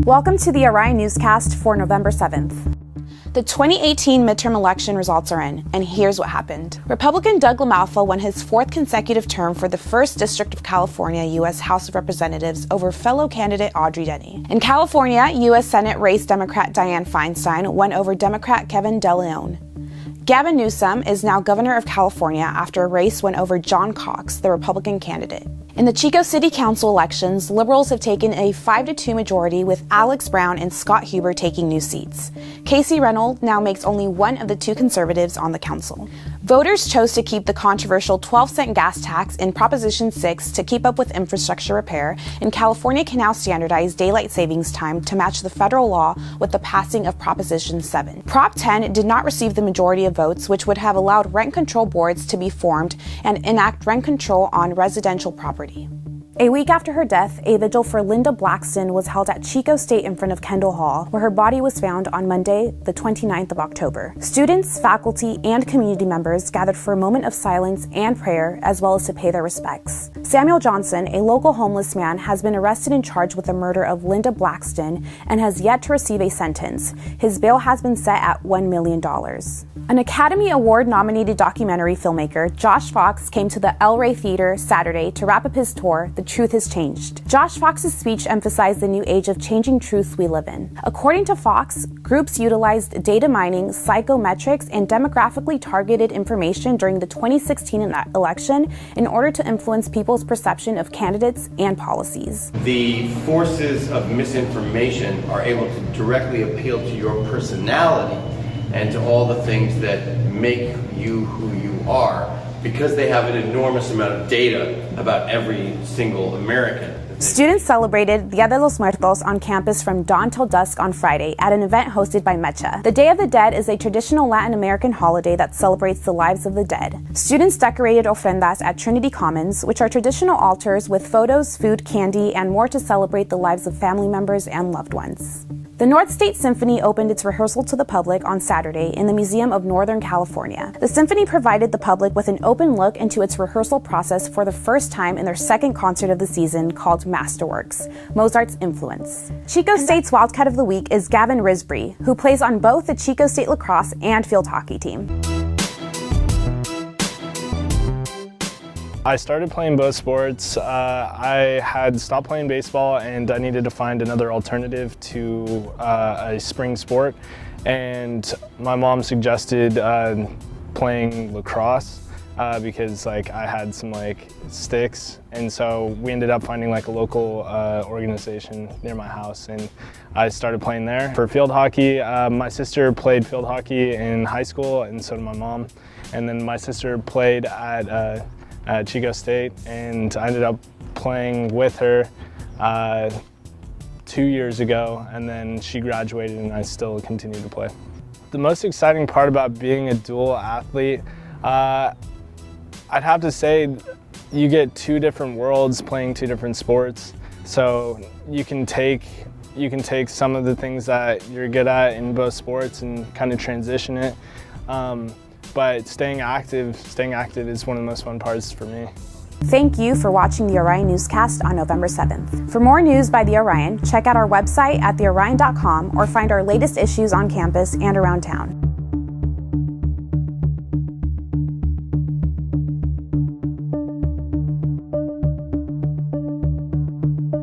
Welcome to the Orion Newscast for November 7th. The 2018 midterm election results are in, and here's what happened. Republican Doug LaMalfa won his fourth consecutive term for the 1st District of California U.S. House of Representatives over fellow candidate Audrey Denny. In California, U.S. Senate race Democrat Dianne Feinstein won over Democrat Kevin De Leon. Gavin Newsom is now governor of California after a race went over John Cox, the Republican candidate. In the Chico City Council elections, liberals have taken a 5-2 majority with Alex Brown and Scott Huber taking new seats. Casey Reynolds now makes only one of the two conservatives on the council. Voters chose to keep the controversial 12-cent gas tax in Proposition 6 to keep up with infrastructure repair, and California can now standardize daylight savings time to match the federal law with the passing of Proposition 7. Prop 10 did not receive the majority of votes, which would have allowed rent control boards to be formed and enact rent control on residential property. A week after her death, a vigil for Linda Blacksten was held at Chico State in front of Kendall Hall, where her body was found on Monday, the 29th of October. Students, faculty, and community members gathered for a moment of silence and prayer, as well as to pay their respects. Samuel Johnson, a local homeless man, has been arrested and charged with the murder of Linda Blacksten and has yet to receive a sentence. His bail has been set at $1 million. An Academy Award-nominated documentary filmmaker, Josh Fox, came to the El Rey Theater Saturday to wrap up his tour, The Truth Has Changed. Josh Fox's speech emphasized the new age of changing truths we live in. According to Fox, groups utilized data mining, psychometrics, and demographically targeted information during the 2016 election in order to influence people's perception of candidates and policies. The forces of misinformation are able to directly appeal to your personality and to all the things that make you who you are, because they have an enormous amount of data about every single American. Students celebrated Dia de los Muertos on campus from dawn till dusk on Friday at an event hosted by Mecha. The Day of the Dead is a traditional Latin American holiday that celebrates the lives of the dead. Students decorated ofrendas at Trinity Commons, which are traditional altars with photos, food, candy, and more to celebrate the lives of family members and loved ones. The North State Symphony opened its rehearsal to the public on Saturday in the Museum of Northern California. The symphony provided the public with an open look into its rehearsal process for the first time in their second concert of the season, called Masterworks, Mozart's Influence. Chico State's Wildcat of the Week is Gavin Risbry, who plays on both the Chico State lacrosse and field hockey team. I started playing both sports. I had stopped playing baseball and I needed to find another alternative to a spring sport, and my mom suggested playing lacrosse because I had some sticks, and so we ended up finding a local organization near my house, and I started playing there. For field hockey, my sister played field hockey in high school, and so did my mom, and then my sister played at Chico State, and I ended up playing with her 2 years ago, and then she graduated and I still continue to play. The most exciting part about being a dual athlete, I'd have to say you get two different worlds playing two different sports. So you can take some of the things that you're good at in both sports and kind of transition it. But staying active is one of the most fun parts for me. Thank you for watching the Orion Newscast on November 7th. For more news by the Orion, check out our website at theorion.com or find our latest issues on campus and around town.